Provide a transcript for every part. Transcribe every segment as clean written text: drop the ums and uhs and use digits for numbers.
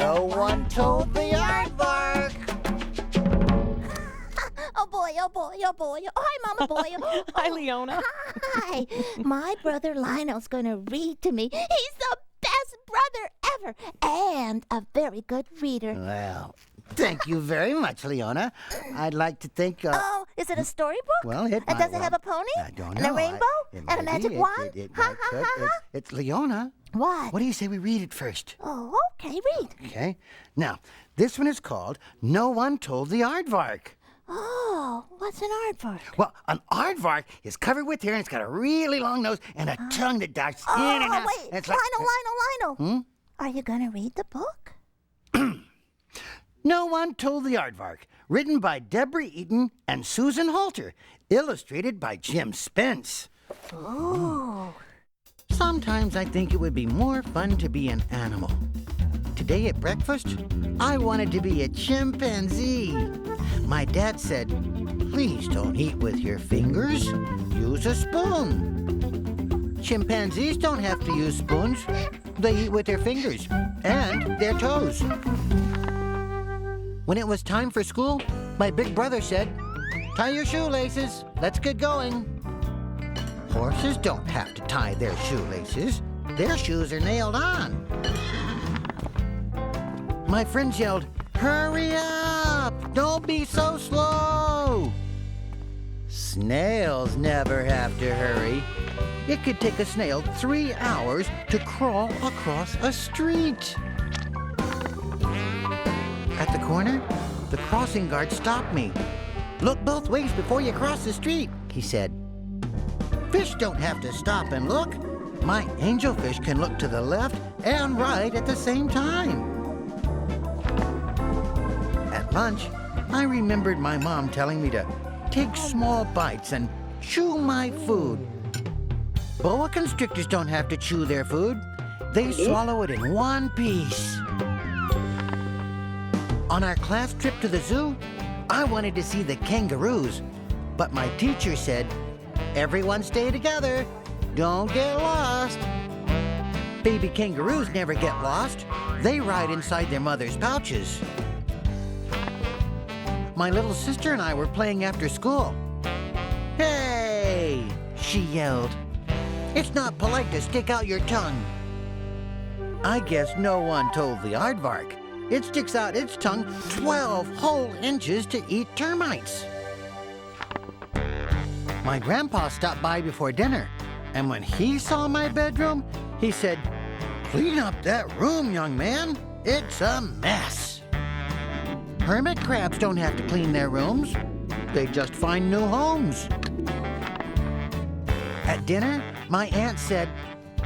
No one told the aardvark. Oh boy, oh boy, oh boy. Oh, hi, Mama Boy. Oh, Hi, Leona. Hi. My brother Lionel's going to read to me. He's the best brother ever and a very good reader. Well, thank you very much, Leona. I'd like to think... Oh, is it a storybook? Well, it And does it have a pony? I don't know. And a rainbow? It And a may magic be. wand? It Ha, ha, could. ha, ha. It's Leona. What? What do you say we read it first? Oh, okay, read. Okay. Now, this one is called No One Told the Aardvark. Oh, what's an aardvark? Well, an aardvark is covered with hair and it's got a really long nose and a tongue that dives in and out. Oh, wait. And it's Lionel. Are you going to read the book? No One Told the Aardvark, written by Deborah Eaton and Susan Halter, illustrated by Jim Spence. Oh. Sometimes I think it would be more fun to be an animal. Today at breakfast, I wanted to be a chimpanzee. My dad said, "Please don't eat with your fingers. Use a spoon." Chimpanzees don't have to use spoons. They eat with their fingers and their toes. When it was time for school, my big brother said, "Tie your shoelaces. Let's get going." Horses don't have to tie their shoelaces. Their shoes are nailed on. My friends yelled, "Hurry up! Don't be so slow!" Snails never have to hurry. It could take a snail 3 hours to crawl across a street. At the corner, the crossing guard stopped me. "Look both ways before you cross the street," he said. Fish don't have to stop and look. My angelfish can look to the left and right at the same time. At lunch, I remembered my mom telling me to take small bites and chew my food. Boa constrictors don't have to chew their food. They swallow it in one piece. On our class trip to the zoo, I wanted to see the kangaroos, but my teacher said, "Everyone stay together. Don't get lost." Baby kangaroos never get lost. They ride inside their mother's pouches. My little sister and I were playing after school. "Hey!" she yelled. "It's not polite to stick out your tongue." I guess no one told the aardvark. It sticks out its tongue 12 whole inches to eat termites. My grandpa stopped by before dinner, and when he saw my bedroom, he said, "Clean up that room, young man. It's a mess." Hermit crabs don't have to clean their rooms. They just find new homes. At dinner, my aunt said,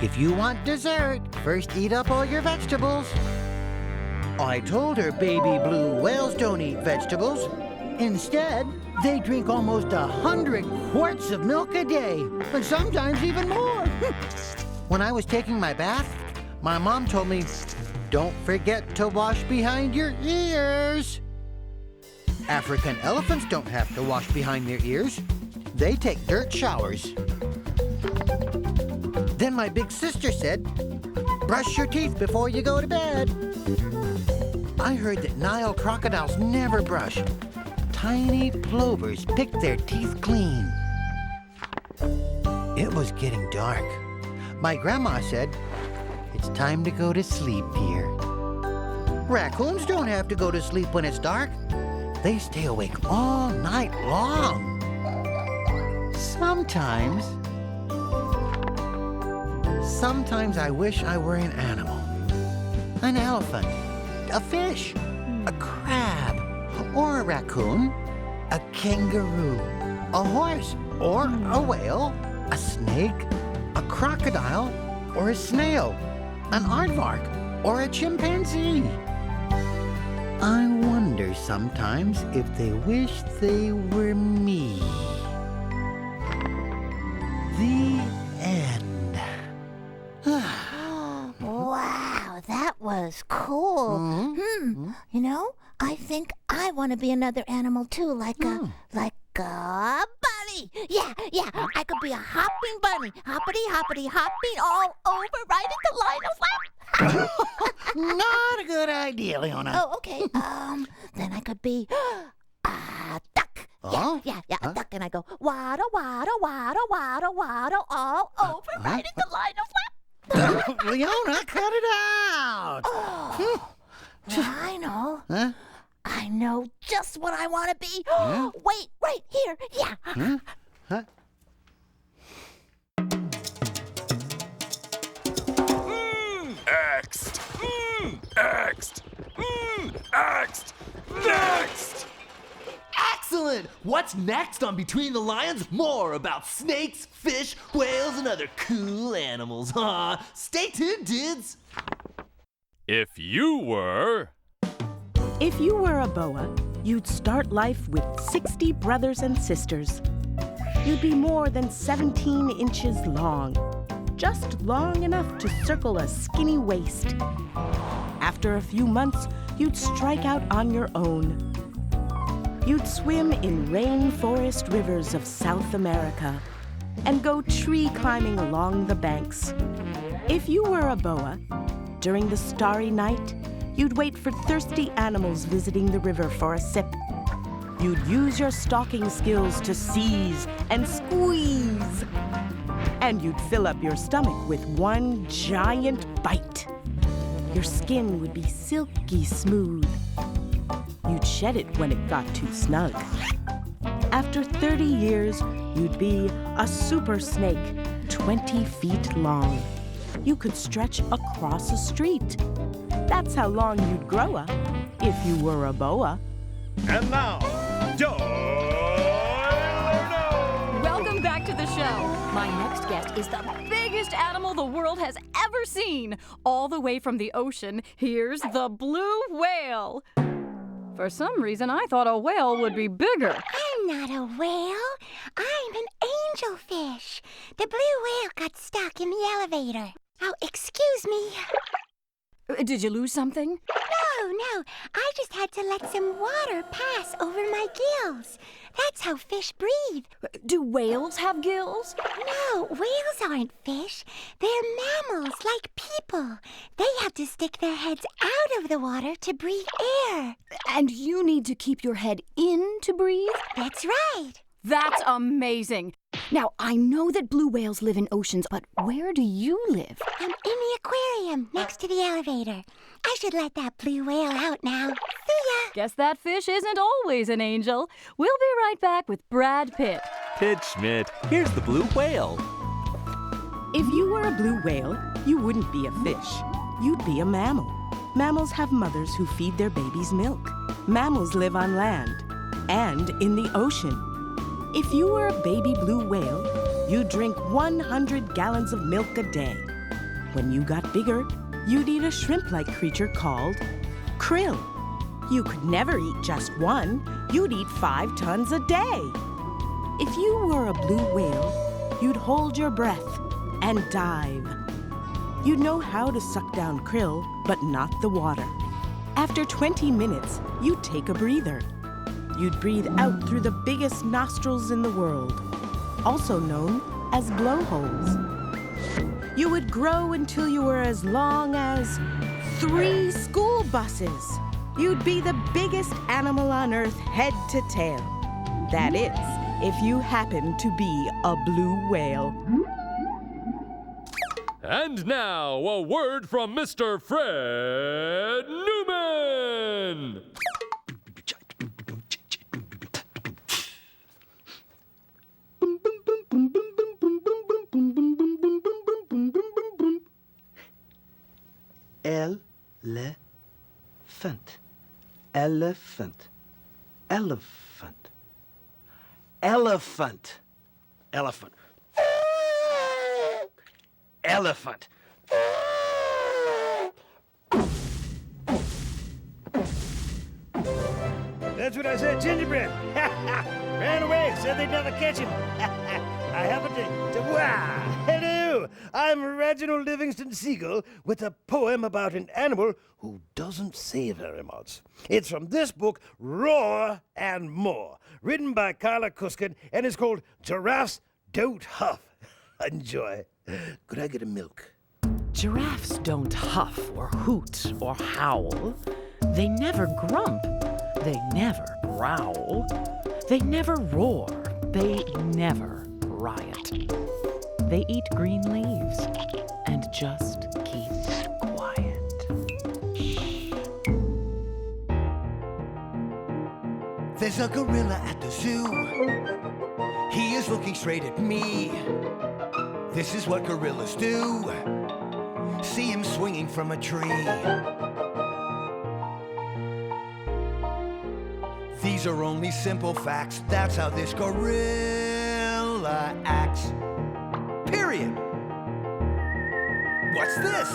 "If you want dessert, first eat up all your vegetables." I told her baby blue whales don't eat vegetables. Instead, they drink almost 100 quarts of milk a day, and sometimes even more. When I was taking my bath, my mom told me, "Don't forget to wash behind your ears." African elephants don't have to wash behind their ears. They take dirt showers. Then my big sister said, "Brush your teeth before you go to bed." I heard that Nile crocodiles never brush. Tiny plovers pick their teeth clean. It was getting dark. My grandma said, "It's time to go to sleep, dear." Raccoons don't have to go to sleep when it's dark. They stay awake all night long. Sometimes I wish I were an animal. An elephant, a fish, a crab, or a raccoon, a kangaroo, a horse, or a whale, a snake, a crocodile, or a snail, an aardvark, or a chimpanzee. I wonder sometimes if they wish they were me. The end. Wow, that was cool. You know, I think I want to be another animal too, like a bunny. bunny. Yeah, I could be a hopping bunny. Hoppity, hoppity, hopping all over right into Lionel's lap. Not a good idea, Leona. Oh, okay. Then I could be a duck. Oh? Yeah, a duck. And I go waddle, waddle, waddle, waddle, waddle all over right into Lionel's lap. Leona, cut it out. Oh, Lionel. Huh? I know just what I want to be. Yeah? Wait, right here. Yeah. Huh? Huh? Axed! Axed! Axed! Next! Excellent! What's next on Between the Lions? More about snakes, fish, whales, and other cool animals. Stay tuned, dudes! If you were... If you were a boa, you'd start life with 60 brothers and sisters. You'd be more than 17 inches long, just long enough to circle a skinny waist. After a few months, you'd strike out on your own. You'd swim in rainforest rivers of South America and go tree climbing along the banks. If you were a boa, during the starry night, you'd wait for thirsty animals visiting the river for a sip. You'd use your stalking skills to seize and squeeze. And you'd fill up your stomach with one giant bite. Your skin would be silky smooth. You'd shed it when it got too snug. After 30 years, you'd be a super snake, 20 feet long. You could stretch across a street. That's how long you'd grow up if you were a boa. And now, Welcome back to the show. My next guest is the biggest animal the world has ever seen. All the way from the ocean, here's the blue whale. For some reason, I thought a whale would be bigger. I'm not a whale. I'm an angelfish. The blue whale got stuck in the elevator. Oh, excuse me. Did you lose something? No. I just had to let some water pass over my gills. That's how fish breathe. Do whales have gills? No, whales aren't fish. They're mammals like people. They have to stick their heads out of the water to breathe air. And you need to keep your head in to breathe? That's right. That's amazing. Now, I know that blue whales live in oceans, but where do you live? I'm in the aquarium next to the elevator. I should let that blue whale out now. See ya. Guess that fish isn't always an angel. We'll be right back with Brad Pitt. Pitt Schmidt, here's the blue whale. If you were a blue whale, you wouldn't be a fish. You'd be a mammal. Mammals have mothers who feed their babies milk. Mammals live on land and in the ocean. If you were a baby blue whale, you'd drink 100 gallons of milk a day. When you got bigger, you'd eat a shrimp-like creature called krill. You could never eat just one. You'd eat 5 tons a day. If you were a blue whale, you'd hold your breath and dive. You'd know how to suck down krill, but not the water. After 20 minutes, you'd take a breather. You'd breathe out through the biggest nostrils in the world, also known as blowholes. You would grow until you were as long as 3 school buses. You'd be the biggest animal on Earth head to tail. That is, if you happen to be a blue whale. And now, a word from Mr. Fred Newman! Elephant. Elephant. Elephant. Elephant. Elephant. Elephant. That's what I said, gingerbread. Ran away, said they'd never catch him. I happened to wow, hello. I'm Reginald Livingston Seagull with a poem about an animal who doesn't say very much. It's from this book, Roar and More, written by Carla Cuskin, and it's called Giraffes Don't Huff. Enjoy. Could I get a milk? Giraffes don't huff or hoot or howl. They never grump. They never growl. They never roar. They never riot. They eat green leaves and just keep quiet. There's a gorilla at the zoo. He is looking straight at me. This is what gorillas do. See him swinging from a tree. These are only simple facts. That's how this gorilla acts. Period. What's this?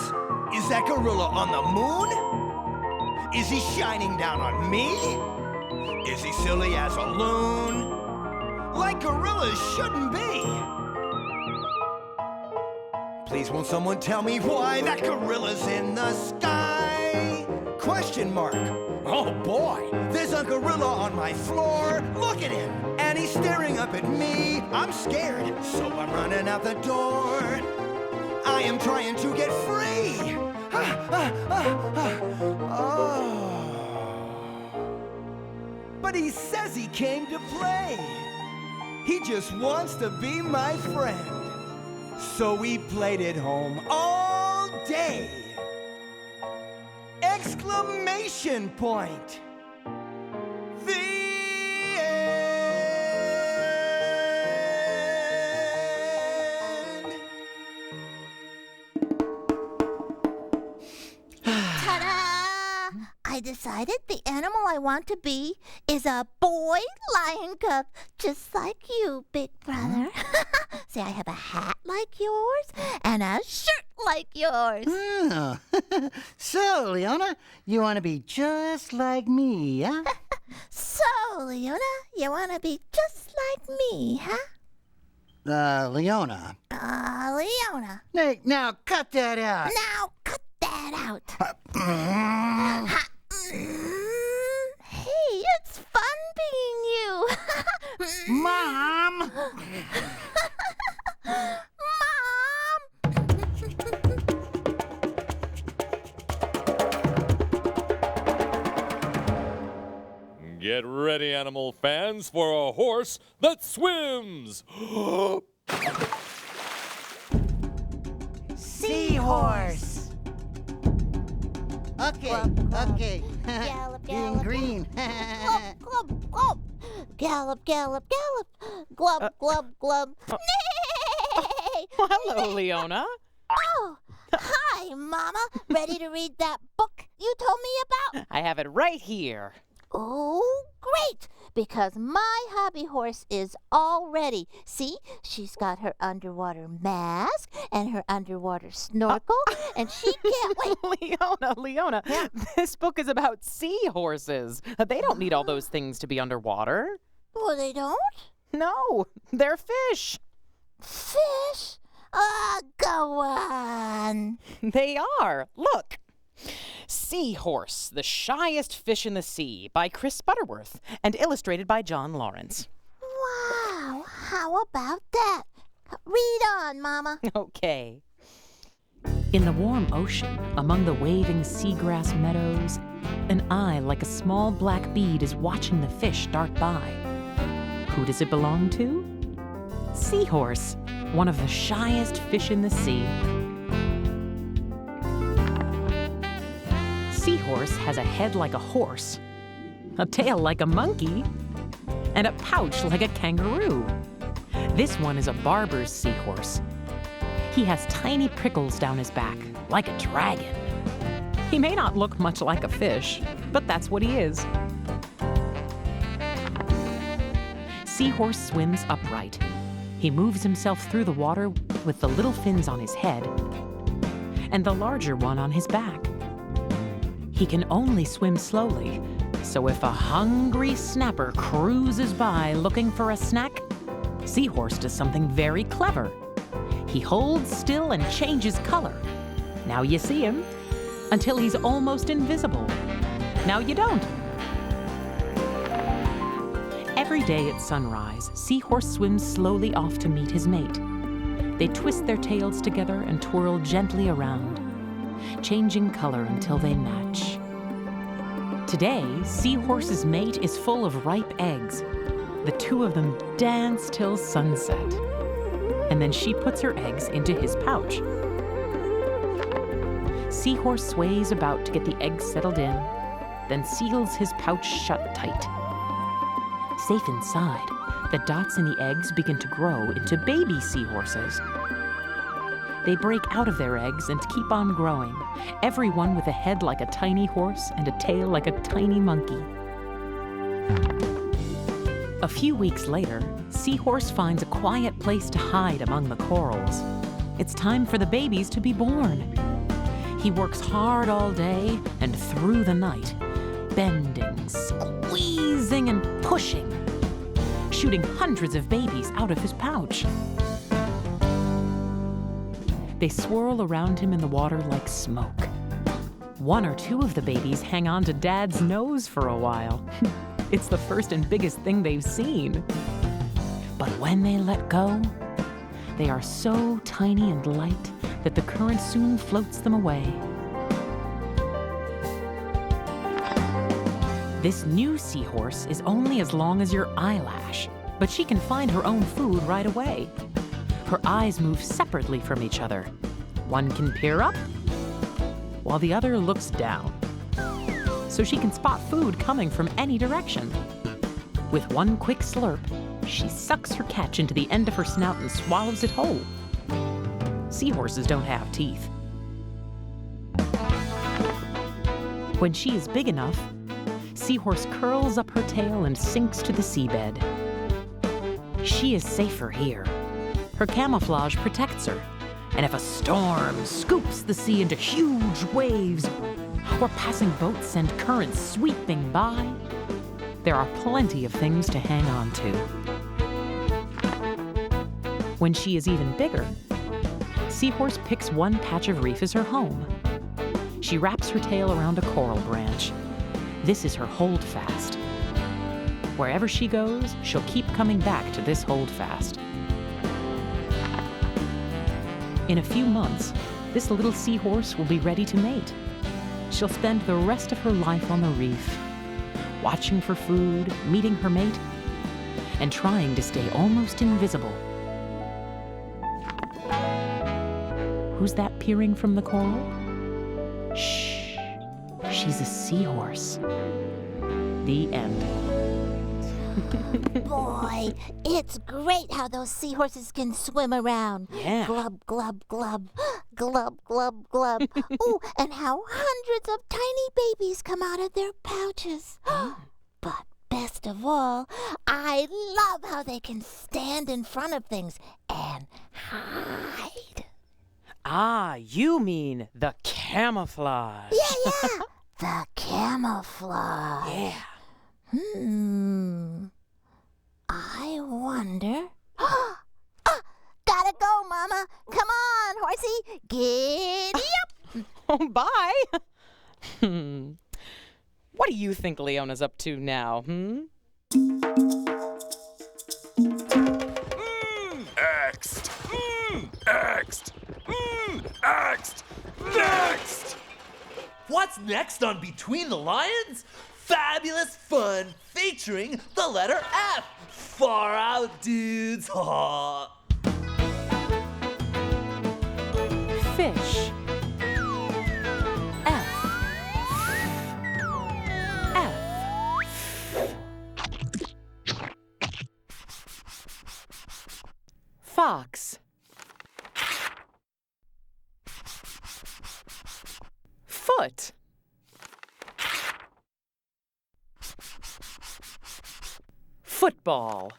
Is that gorilla on the moon? Is he shining down on me? Is he silly as a loon? Like gorillas shouldn't be. Please won't someone tell me why that gorilla's in the sky? Question mark. Oh boy, there's a gorilla on my floor. Look at him, and he's staring up at me. I'm scared, so I'm running out the door. I am trying to get free. But he says he came to play. He just wants to be my friend. So we played at home all day. Exclamation point. The end. Ta-da! I decided the animal I want to be is a boy lion cub, just like you, big brother. See, I have a hat like yours and a shirt like yours. Oh. So, Leona, you want to be just like me, huh? So, Leona, you want to be just like me, huh? Leona. Leona. Now cut that out. Now cut that out. Hey, it's fun being you. Mom! Mom! Get ready, animal fans, for a horse that swims. Seahorse. Okay, okay. Gallop, Being gallop. green. Glub, glub, glub. Gallop, gallop, gallop. Glub, glub, glub. Nay! Hello, Leona. Oh, hi, Mama. Ready to read that book you told me about? I have it right here. Oh, great, because my hobby horse is all ready. See, she's got her underwater mask and her underwater snorkel, and she can't wait. Leona, this book is about seahorses. They don't need all those things to be underwater. Well, they don't? No, they're fish. Fish? Go on. They are. Look. Seahorse, the Shyest Fish in the Sea by Chris Butterworth and illustrated by John Lawrence. Wow, how about that? Read on, Mama. Okay. In the warm ocean, among the waving seagrass meadows, an eye like a small black bead is watching the fish dart by. Who does it belong to? Seahorse, one of the shyest fish in the sea. Seahorse has a head like a horse, a tail like a monkey, and a pouch like a kangaroo. This one is a barber's seahorse. He has tiny prickles down his back, like a dragon. He may not look much like a fish, but that's what he is. Seahorse swims upright. He moves himself through the water with the little fins on his head and the larger one on his back. He can only swim slowly, so if a hungry snapper cruises by looking for a snack, Seahorse does something very clever. He holds still and changes color. Now you see him, until he's almost invisible. Now you don't. Every day at sunrise, Seahorse swims slowly off to meet his mate. They twist their tails together and twirl gently around, changing color until they match. Today, Seahorse's mate is full of ripe eggs. The two of them dance till sunset. And then she puts her eggs into his pouch. Seahorse sways about to get the eggs settled in, then seals his pouch shut tight. Safe inside, the dots in the eggs begin to grow into baby seahorses. They break out of their eggs and keep on growing, every one with a head like a tiny horse and a tail like a tiny monkey. A few weeks later, Seahorse finds a quiet place to hide among the corals. It's time for the babies to be born. He works hard all day and through the night, bending, squeezing, and pushing, shooting hundreds of babies out of his pouch. They swirl around him in the water like smoke. One or two of the babies hang on to Dad's nose for a while. It's the first and biggest thing they've seen. But when they let go, they are so tiny and light that the current soon floats them away. This new seahorse is only as long as your eyelash, but she can find her own food right away. Her eyes move separately from each other. One can peer up, while the other looks down. So she can spot food coming from any direction. With one quick slurp, she sucks her catch into the end of her snout and swallows it whole. Seahorses don't have teeth. When she is big enough, Seahorse curls up her tail and sinks to the seabed. She is safer here. Her camouflage protects her, and if a storm scoops the sea into huge waves, or passing boats send currents sweeping by, there are plenty of things to hang on to. When she is even bigger, Seahorse picks one patch of reef as her home. She wraps her tail around a coral branch. This is her holdfast. Wherever she goes, she'll keep coming back to this holdfast. In a few months, this little seahorse will be ready to mate. She'll spend the rest of her life on the reef, watching for food, meeting her mate, and trying to stay almost invisible. Who's that peering from the coral? Shh, she's a seahorse. The end. Boy, it's great how those seahorses can swim around. Yeah. Glub, glub, glub. Glub, glub, glub. Ooh, and how hundreds of tiny babies come out of their pouches. But best of all, I love how they can stand in front of things and hide. Ah, you mean the camouflage. Yeah. The camouflage. Yeah. I wonder. Gotta go, Mama. Come on, horsey. Giddy up. Oh, bye. What do you think Leona's up to now, Next! Next! Next! Next! What's next on Between the Lions? Fabulous fun featuring the letter F. Far out, dudes. Fish. F. Fox. Foot. Football.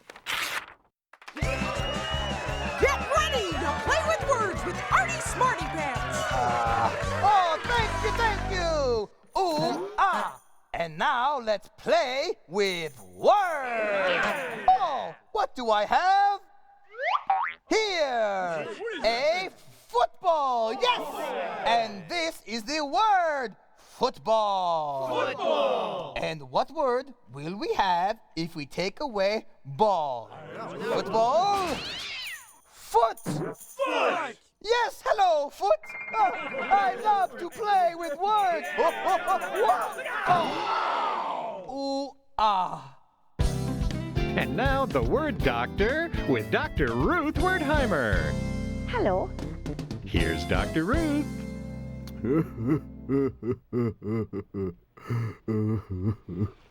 Get ready to play with words with Artie Smarty Pants. Oh, thank you. Ooh, ah. And now let's play with words. Oh, what do I have? Here, a football, yes! And this is the word football. Football! And what word will we have if we take away ball? Football? Foot! Foot! Yes, hello, foot! Oh, I love to play with words! Ooh, ah. And now the Word Doctor with Dr. Ruth Wertheimer. Hello. Here's Dr. Ruth.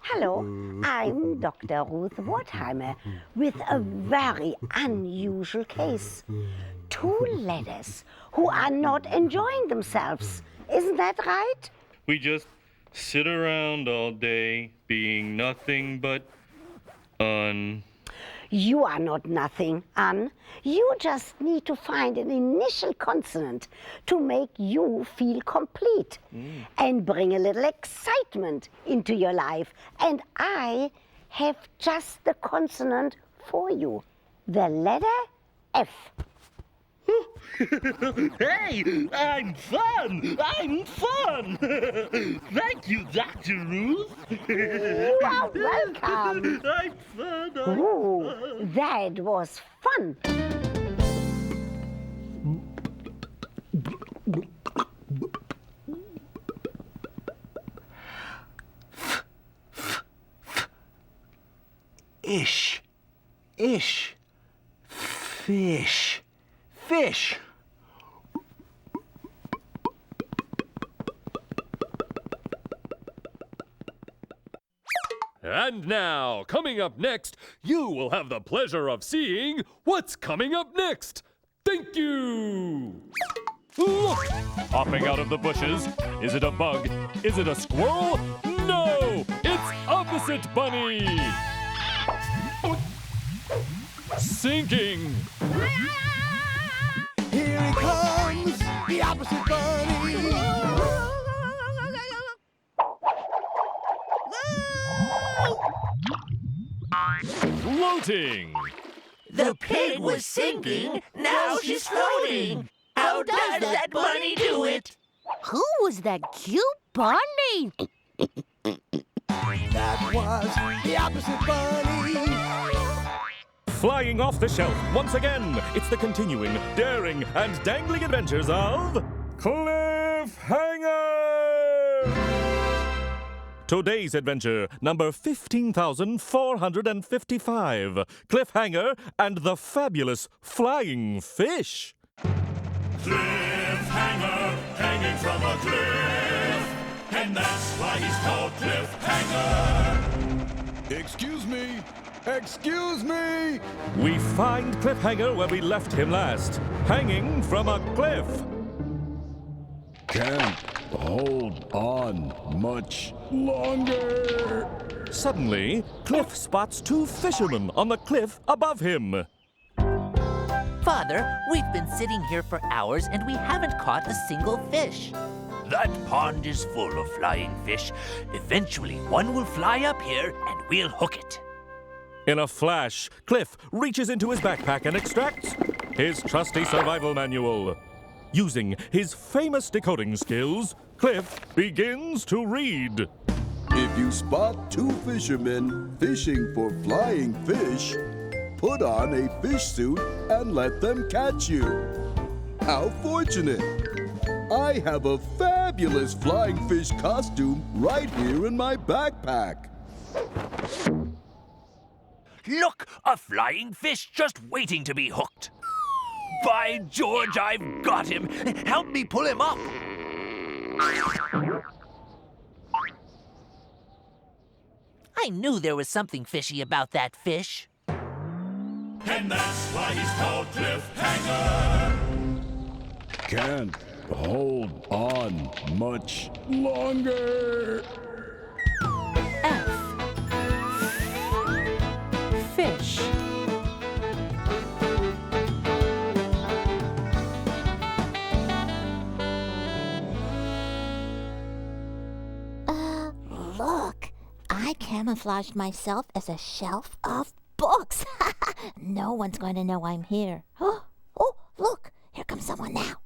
Hello, I'm Dr. Ruth Wertheimer with a very unusual case. 2 ladders who are not enjoying themselves. Isn't that right? We just sit around all day being nothing but You are not nothing, Anne. You just need to find an initial consonant to make you feel complete and bring a little excitement into your life. And I have just the consonant for you, the letter F. Hey, I'm fun! I'm fun! Thank you, Dr. Ruth. You are welcome. I'm fun. Ooh, that was fun. Ish. Ish. Fish. Fish. And now, coming up next, you will have the pleasure of seeing what's coming up next. Thank you! Look! Popping out of the bushes. Is it a bug? Is it a squirrel? No! It's Opposite Bunny! Sinking! Here he comes, the Opposite Bunny. Floating! The pig was sinking, now she's floating. How does that bunny do it? Who was that cute bunny? That was the Opposite Bunny. Flying off the shelf once again, it's the continuing, daring, and dangling adventures of Cliffhanger! Today's adventure, number 15,455, Cliffhanger and the Fabulous Flying Fish. Cliffhanger, hanging from a cliff, and that's why he's called Cliffhanger. Excuse me! Excuse me! We find Cliffhanger where we left him last, hanging from a cliff. Can't hold on much longer. Suddenly, Cliff spots 2 fishermen on the cliff above him. Father, we've been sitting here for hours and we haven't caught a single fish. That pond is full of flying fish. Eventually, one will fly up here and we'll hook it. In a flash, Cliff reaches into his backpack and extracts his trusty survival manual. Using his famous decoding skills, Cliff begins to read. If you spot 2 fishermen fishing for flying fish, put on a fish suit and let them catch you. How fortunate! I have a fabulous flying fish costume right here in my backpack. Look, a flying fish just waiting to be hooked. By George, I've got him. Help me pull him up. I knew there was something fishy about that fish. And that's why he's called Cliffhanger. Can't hold on much longer. F. Fish. Look, I camouflaged myself as a shelf of books. No one's going to know I'm here. from someone now.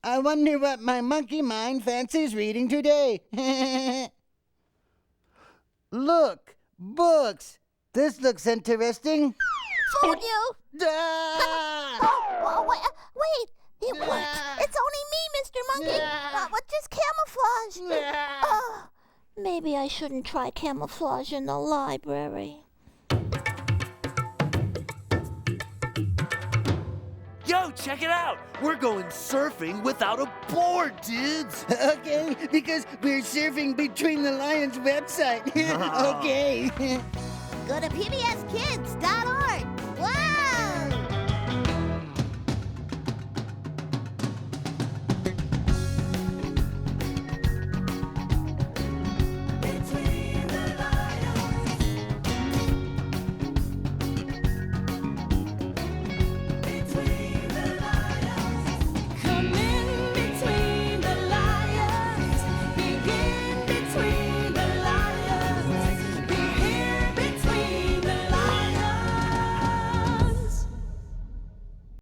I wonder what my monkey mind fancies reading today. Look, books. This looks interesting. Fooled you. Oh, wait. It worked. It's only me, Mr. Monkey. Just camouflage. Oh, maybe I shouldn't try camouflage in the library. Yo, check it out! We're going surfing without a board, dudes! Okay, because we're surfing between the Lions website. Okay. Go to pbskids.org.